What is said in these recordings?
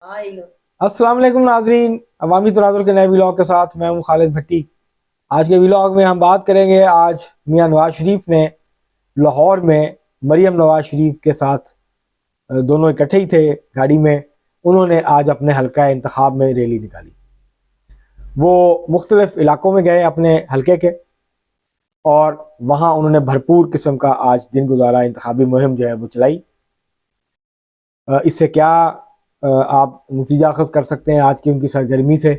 अस्सलाम वालेकुम नाजरीन, अवामी तनाजुर के नए व्लॉग के साथ मैं हूं खालिद भट्टी। आज के व्लॉग में हम बात करेंगे, आज मियां नवाज शरीफ ने लाहौर में मरियम नवाज शरीफ के साथ दोनों इकट्ठे ही थे गाड़ी में। उन्होंने आज अपने हल्का इंतखाब में रैली निकाली। वो मुख्तलिफ इलाकों में गए अपने हल्के के, और वहाँ उन्होंने भरपूर किस्म का आज दिन गुजारा, इंतखाबी मुहिम जो है वो चलाई। इससे क्या आप नतीजा अखज़ कर सकते हैं आज की उनकी सरगर्मी से?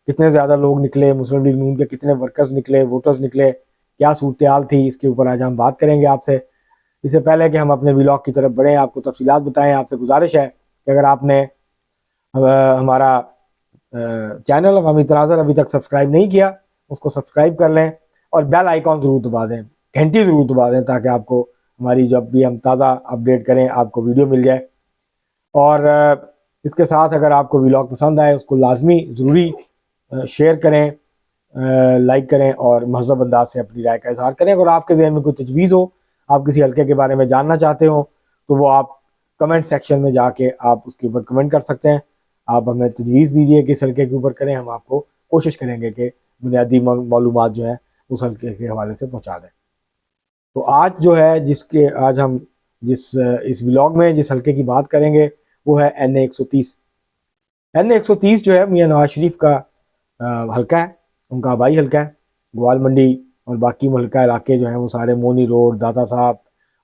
कितने ज़्यादा लोग निकले, मुस्लिम लीग नून के कितने वर्कर्स निकले, वोटर्स निकले, क्या सूरत हाल थी, इसके ऊपर आज हम बात करेंगे आपसे। इससे पहले कि हम अपने व्लॉग की तरफ बढ़ें, आपको तफसीलात बताएं, आपसे गुजारिश है कि अगर आपने हमारा चैनल अवामी तनाज़ुर अभी तक सब्सक्राइब नहीं किया, उसको सब्सक्राइब कर लें और बेल आइकॉन ज़रूर दबा दें, घंटी ज़रूर दबा दें, ताकि आपको हमारी जब भी हम ताज़ा अपडेट करें आपको वीडियो मिल जाए। और इसके साथ अगर आपको व्लॉग पसंद आए उसको लाजमी ज़रूरी शेयर करें, लाइक करें और महज़ब अंदाज से अपनी राय का इजहार करें। अगर आपके जहन में कोई तजवीज़ हो, आप किसी हल्के के बारे में जानना चाहते हो, तो वो आप कमेंट सेक्शन में जाके आप उसके ऊपर कमेंट कर सकते हैं। आप हमें तजवीज़ दीजिए किस हल्के के ऊपर करें, हम आपको कोशिश करेंगे कि बुनियादी मालूमात जो है उस हल्के के हवाले से पहुँचा दें। तो आज जो है आज हम जिस इस व्लॉग में जिस हल्के की बात करेंगे वो है NA 130। NA 130 जो है मियां नवाज शरीफ का हल्का है, उनका आबाई हल्का है। ग्वाल मंडी और बाकी हल्का इलाके जो हैं वो सारे मोनी रोड, दाता साहब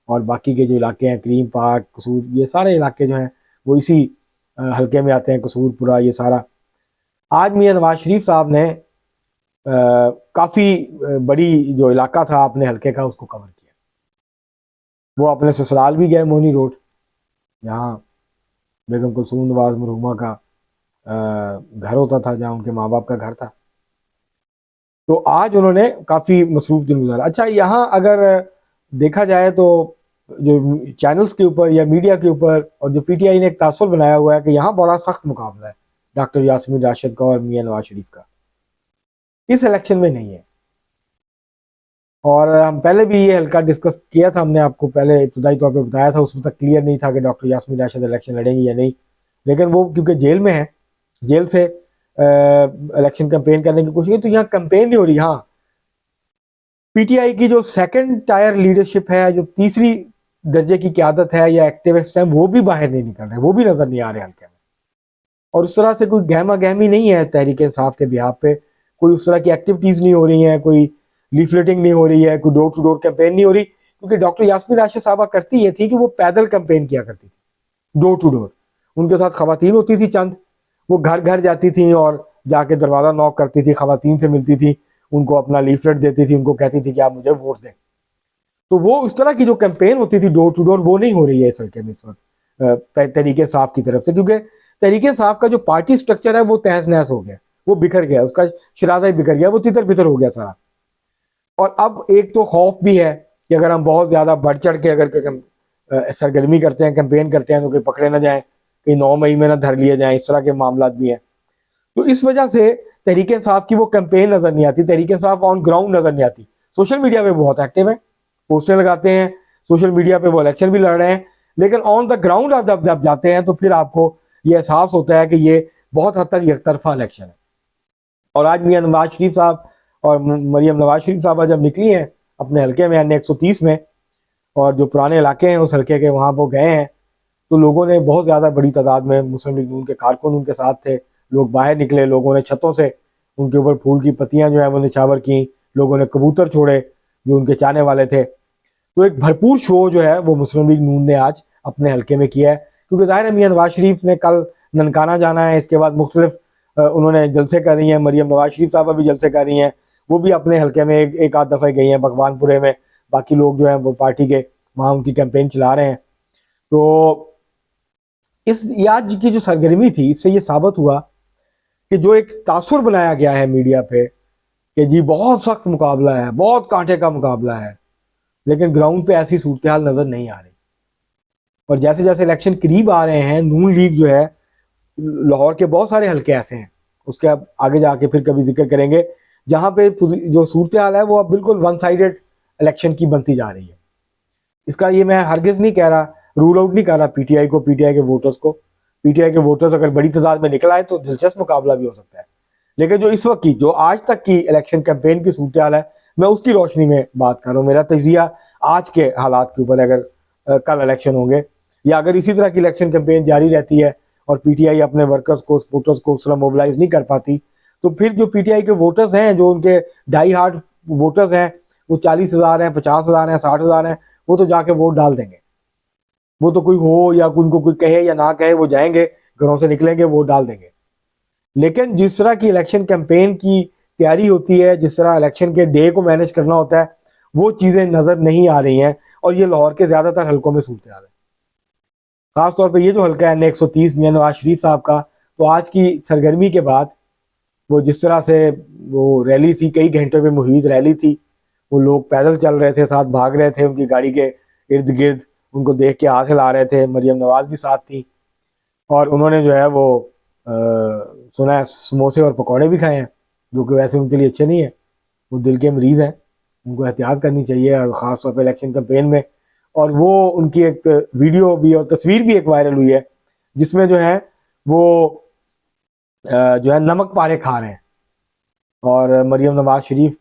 और बाकी के जो इलाके हैं, करीम पार्क, कसूर, ये सारे इलाके जो हैं वो इसी हल्के में आते हैं। कसूरपुरा, ये सारा। आज मियां नवाज शरीफ साहब ने काफ़ी बड़ी जो इलाका था अपने हल्के का उसको कवर किया। वो अपने ससुराल भी गए, मोनी रोड, यहाँ बेगम कुलसूम नवाज मरहुमा का घर होता था, जहाँ उनके माँ बाप का घर था। तो आज उन्होंने काफ़ी मसरूफ दिन गुजारा। अच्छा, यहाँ अगर देखा जाए तो जो चैनल्स के ऊपर या मीडिया के ऊपर और जो PTI ने एक तासुर बनाया हुआ है कि यहाँ बड़ा सख्त मुकाबला है डॉक्टर यास्मीन राशिद का और मियां नवाज शरीफ का, इस इलेक्शन में नहीं है। और हम पहले भी ये हल्का डिस्कस किया था, हमने आपको पहले इब्तदाई तौर पर बताया था, उस वक्त क्लियर नहीं था कि डॉक्टर यास्मीन राशिद इलेक्शन लड़ेंगी या नहीं। लेकिन वो क्योंकि जेल में है, जेल से इलेक्शन कैंपेन करने की कोशिश की, तो यहाँ कैंपेन नहीं हो रही। हाँ, PTI की जो सेकंड टायर लीडरशिप है, जो तीसरी दर्जे की क्यादत है या एक्टिविस्ट है, वो भी बाहर नहीं निकल रहे, वो भी नजर नहीं आ रहे हल्के में। और उस तरह से कोई गहमा गहमी नहीं है तहरीक इंसाफ के बिहाफ पे, कोई उस तरह की एक्टिविटीज नहीं हो रही हैं, कोई लीफलेटिंग नहीं हो रही है, कोई डोर टू डोर कैंपेन नहीं हो रही। क्योंकि डॉक्टर यास्मीन राशिद साहबा करती ये थी कि वो पैदल कैंपेन किया करती थी, डोर टू डोर। उनके साथ खवातीन होती थी चंद, वो घर घर जाती थी और जाके दरवाज़ा नॉक करती थी, खवातीन से मिलती थी, उनको अपना लीफलेट देती थी, उनको कहती थी कि आप मुझे वोट दें। तो वो उस तरह की जो कैंपेन होती थी डोर टू डोर, वो नहीं हो रही है इस हल्के में इस वक्त तहरीक इंसाफ की तरफ से। क्योंकि तहरीक इंसाफ का जो पार्टी स्ट्रक्चर है वो तहस नहस हो गया, वो बिखर गया, उसका शराजा ही बिखर गया, वो तितर बितर हो गया सारा। और अब एक तो खौफ भी है कि अगर हम बहुत ज़्यादा बढ़ चढ़ के अगर सरगर्मी करते हैं, कैंपेन करते हैं, तो कोई पकड़े ना जाए, कहीं 9 मई में ना धर लिए जाए, इस तरह के मामला भी हैं। तो इस वजह से तहरीक इंसाफ की वो कैंपेन नजर नहीं आती, तहरीक इंसाफ ऑन ग्राउंड नजर नहीं आती। सोशल मीडिया पे बहुत एक्टिव है, पोस्टर लगाते हैं, सोशल मीडिया पे वो इलेक्शन भी लड़ रहे हैं, लेकिन ऑन द ग्राउंड आप जब जाते हैं तो फिर आपको ये एहसास होता है कि ये बहुत हद तक एक तरफा इलेक्शन है। और आज मियां नवाज शरीफ साहब और मरियम नवाज शरीफ साहबा जब निकली हैं अपने हल्के में NA 130 में, और जो पुराने इलाके हैं उस हल्के के, वहाँ वो गए हैं, तो लोगों ने बहुत ज़्यादा बड़ी तादाद में, मुस्लिम लीग नून के कारकुन उनके साथ थे, लोग बाहर निकले, लोगों ने छतों से उनके ऊपर फूल की पत्तियां जो है वो निछावर की, लोगों ने कबूतर छोड़े जो उनके चाहने वाले थे। तो एक भरपूर शो जो है वो मुस्लिम लीग नून ने आज अपने हल्के में किया है। क्योंकि ज़ाहिर है मियां नवाज शरीफ ने कल ननकाना जाना है, इसके बाद मुख्तलिफ उन्होंने जलसे कर रही हैं, मरियम नवाज शरीफ साहबा भी जलसे कर रही हैं, वो भी अपने हल्के में एक आध दफ़े गई हैं भगवानपुरे में, बाकी लोग जो हैं वो पार्टी के वहाँ उनकी कैंपेन चला रहे हैं। तो इस आज की जो सरगर्मी थी, इससे ये साबित हुआ कि जो एक तासुर बनाया गया है मीडिया पे कि जी बहुत सख्त मुकाबला है, बहुत कांटे का मुकाबला है, लेकिन ग्राउंड पे ऐसी सूरत हाल नजर नहीं आ रही। और जैसे जैसे इलेक्शन करीब आ रहे हैं, नून लीग जो है, लाहौर के बहुत सारे हल्के ऐसे हैं, उसके अब आगे जाके फिर कभी जिक्र करेंगे, जहां पे जो सूरत हाल है वो अब बिल्कुल वन साइडेड इलेक्शन की बनती जा रही है। इसका ये मैं हरगिज नहीं कह रहा, रूल आउट नहीं कर रहा PTI को, PTI के वोटर्स को, पीटीआई के वोटर्स अगर बड़ी तादाद में निकल आए तो दिलचस्प मुकाबला भी हो सकता है। लेकिन जो इस वक्त की, जो आज तक की इलेक्शन कैंपेन की सूरत हाल है, मैं उसकी रोशनी में बात कर रहा हूँ। मेरा तजिया आज के हालात के ऊपर, अगर कल इलेक्शन होंगे या अगर इसी तरह की इलेक्शन कैंपेन जारी रहती है और पीटीआई अपने वर्कर्स को, सपोर्टर्स को उस तरह मोबिलाइज नहीं कर पाती, तो फिर जो पीटीआई के वोटर्स हैं, जो उनके डाई हार्ड वोटर्स हैं, वो 40,000 हैं, 50,000 हैं, 60,000 हैं, वो तो जाके वोट डाल देंगे। वो तो कोई हो या उनको कोई कहे या ना कहे, वो जाएंगे, घरों से निकलेंगे, वोट डाल देंगे। लेकिन जिस तरह की इलेक्शन कैंपेन की तैयारी होती है, जिस तरह इलेक्शन के डे को मैनेज करना होता है, वो चीज़ें नज़र नहीं आ रही हैं। और ये लाहौर के ज़्यादातर हलकों में सूरत हाल है। ख़ासतौर पर ये जो हल्का है N130 मियां नवाज शरीफ साहब का, तो आज की सरगर्मी के बाद वो जिस तरह से वो रैली थी, कई घंटे में मुहित रैली थी, वो लोग पैदल चल रहे थे, साथ भाग रहे थे, उनकी गाड़ी के इर्द गिर्द उनको देख के हाथ हिला रहे थे। मरियम नवाज भी साथ थी और उन्होंने जो है वो सुना है समोसे और पकौड़े भी खाए हैं, जो कि वैसे उनके लिए अच्छे नहीं है। वो दिल के मरीज़ हैं, उनको एहतियात करनी चाहिए, और ख़ास तौर पर इलेक्शन कैंपेन में। और वो उनकी एक वीडियो भी और तस्वीर भी एक वायरल हुई है, जिसमें जो है वो जो है नमक पारे खा रहे हैं और मरियम नवाज शरीफ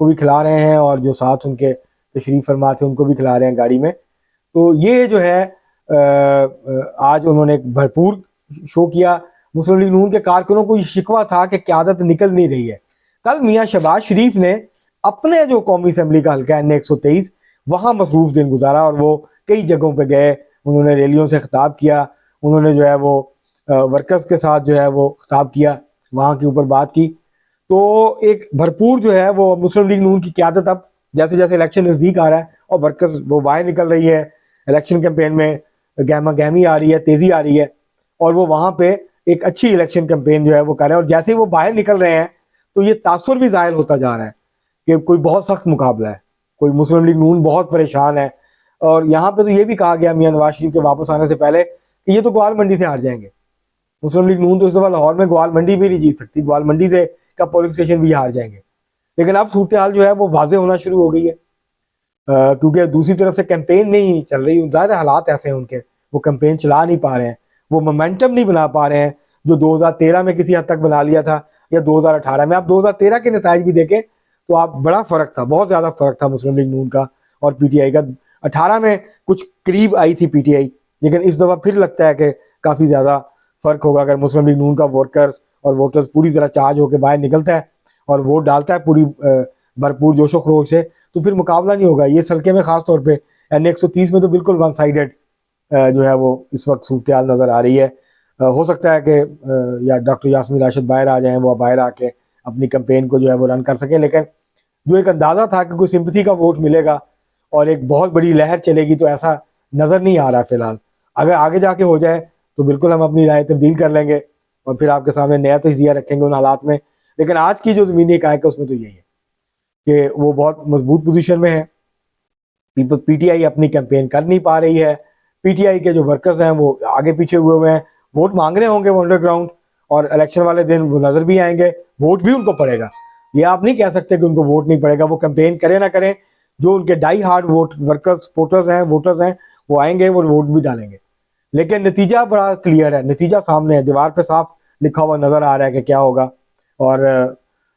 को भी खिला रहे हैं और जो साथ उनके तशरीफ फरमा थे उनको भी खिला रहे हैं गाड़ी में। तो ये जो है आज उन्होंने एक भरपूर शो किया। मुस्लिम लीग नून के कारकुनों को ये शिकवा था कि क़यादत निकल नहीं रही है। कल मियाँ शहबाज शरीफ ने अपने जो कौमी असम्बली का हल्का है N123, वहाँ मसरूफ़ दिन गुजारा और वो कई जगहों पे गए, उन्होंने रैलियों से खिताब किया, उन्होंने जो है वो वर्कर्स के साथ जो है वो खिताब किया, वहाँ के ऊपर बात की। तो एक भरपूर जो है वो मुस्लिम लीग नून की क़यादत अब जैसे जैसे इलेक्शन नज़दीक आ रहा है और वर्कर्स वो बाहर निकल रही है, इलेक्शन कैंपेन में गहमा गहमी आ रही है, तेज़ी आ रही है, और वो वहाँ पे एक अच्छी इलेक्शन कैंपेन जो है वो कर रहे हैं। और जैसे ही वो बाहर निकल रहे हैं तो ये तासुर भी ज़ाहिर होता जा रहा है कि कोई बहुत सख्त मुकाबला है, कोई मुस्लिम लीग नून बहुत परेशान है। और यहाँ पे तो ये भी कहा गया मियाँ नवाज शरीफ के वापस आने से पहले कि ये तो ग्वाल मंडी से हार जाएंगे। मुस्लिम लीग नून तो इस दफ़ा लाहौर में ग्वाल मंडी भी नहीं जीत सकती, ग्वाल मंडी से का पोलिंग स्टेशन भी हार जाएंगे। लेकिन अब सूरत हाल जो है वो वाजे होना शुरू हो गई है, क्योंकि दूसरी तरफ से कैंपेन नहीं चल रही। ज़्यादा हालात ऐसे हैं उनके, वो कैंपेन चला नहीं पा रहे हैं, वो मोमेंटम नहीं बना पा रहे हैं जो 2013 में किसी हद तक बना लिया था या 2018 में। आप 2013 के नताइज भी देखें तो आप बड़ा फ़र्क था, बहुत ज़्यादा फ़र्क था मुस्लिम लीग नून का और पीटीआई का। 18 में कुछ करीब आई थी पीटीआई, लेकिन इस दफ़ा फिर लगता है कि काफ़ी ज़्यादा फ़र्क होगा। अगर मुस्लिम लीग नून का वर्कर्स और वोटर्स पूरी तरह चार्ज होकर बाहर निकलता है और वोट डालता है पूरी भरपूर जोशो खरोश से, तो फिर मुकाबला नहीं होगा। ये हल्के में ख़ास तौर पे N130 में तो बिल्कुल वन साइडेड जो है वो इस वक्त सूरत हाल नज़र आ रही है। हो सकता है कि या डॉक्टर यास्मीन राशिद बाहर आ जाएं, वो बाहर आके अपनी कैंपेन को जो है वो रन कर सकें। लेकिन जो एक अंदाज़ा था कि कोई सिंपथी का वोट मिलेगा और एक बहुत बड़ी लहर चलेगी, तो ऐसा नज़र नहीं आ रहा फ़िलहाल। अगर आगे जाके हो जाए तो बिल्कुल हम अपनी राय तब्दील कर लेंगे और फिर आपके सामने नया तजिया रखेंगे उन हालात में। लेकिन आज की जो ज़मीनी हक़ाइक़ है उसमें तो यही है कि वो बहुत मजबूत पोजीशन में है। पीटीआई अपनी कैंपेन कर नहीं पा रही है। पीटीआई के जो वर्कर्स हैं वो आगे पीछे हुए हैं, वोट मांग रहे होंगे वो अंडरग्राउंड, और इलेक्शन वाले दिन वो नज़र भी आएंगे, वोट भी उनको पड़ेगा। ये आप नहीं कह सकते कि उनको वोट नहीं पड़ेगा, वो कैंपेन करें ना करें, जो उनके डाई हार्ड वोटर्स हैं वो आएंगे, वो वोट भी डालेंगे। लेकिन नतीजा बड़ा क्लियर है, नतीजा सामने है, दीवार पे साफ लिखा हुआ नज़र आ रहा है कि क्या होगा। और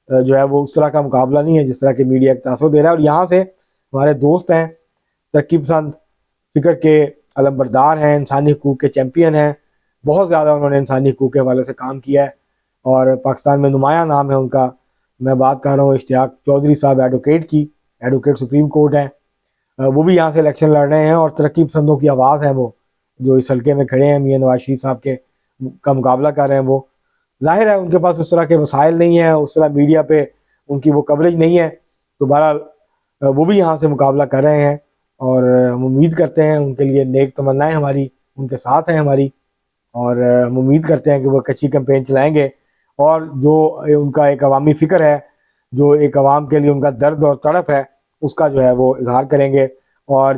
जो है वो उस तरह का मुकाबला नहीं है जिस तरह की मीडिया एक तासुर दे रहा है। और यहाँ से हमारे दोस्त हैं, तरक्की पसंद फ़िक्र के अलमबरदार हैं, इंसानी हकूक़ के चैम्पियन हैं, बहुत ज़्यादा उन्होंने इंसानी हकूक़ के हवाले से काम किया है और पाकिस्तान में नुमाया नाम है उनका। मैं बात कर रहा हूँ इश्तियाक चौधरी साहब, एडवोकेट की, एडवोकेट सुप्रीम कोर्ट हैं, वो भी यहाँ से इलेक्शन लड़ रहे हैं और तरक्की पसंदों की आवाज़ है वो, जो इस हल्के में खड़े हैं मियाँ नवाज शरीफ साहब के का मुकाबला कर रहे हैं। वो जाहिर है उनके पास उस तरह के वसाइल नहीं है, उस तरह मीडिया पे उनकी वो कवरेज नहीं है, तो बहरहाल वो भी यहाँ से मुकाबला कर रहे हैं और हम उम्मीद करते हैं, उनके लिए नेक तमन्नाएं हमारी उनके साथ हैं हमारी, और हम उम्मीद करते हैं कि वो एक अच्छी कैंपेन चलाएँगे और जो उनका एक अवामी फ़िक्र है, जो एक अवाम के लिए उनका दर्द और तड़प है, उसका जो है वो इजहार करेंगे। और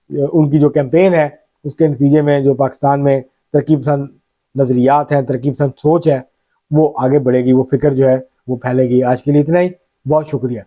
उनकी जो कैंपेन है उसके नतीजे में जो पाकिस्तान में तरक्की पसंद नज़रियात हैं, तरक्की पसंद सोच है, वो आगे बढ़ेगी, वो फ़िक्र जो है वो फैलेगी। आज के लिए इतना ही, बहुत शुक्रिया।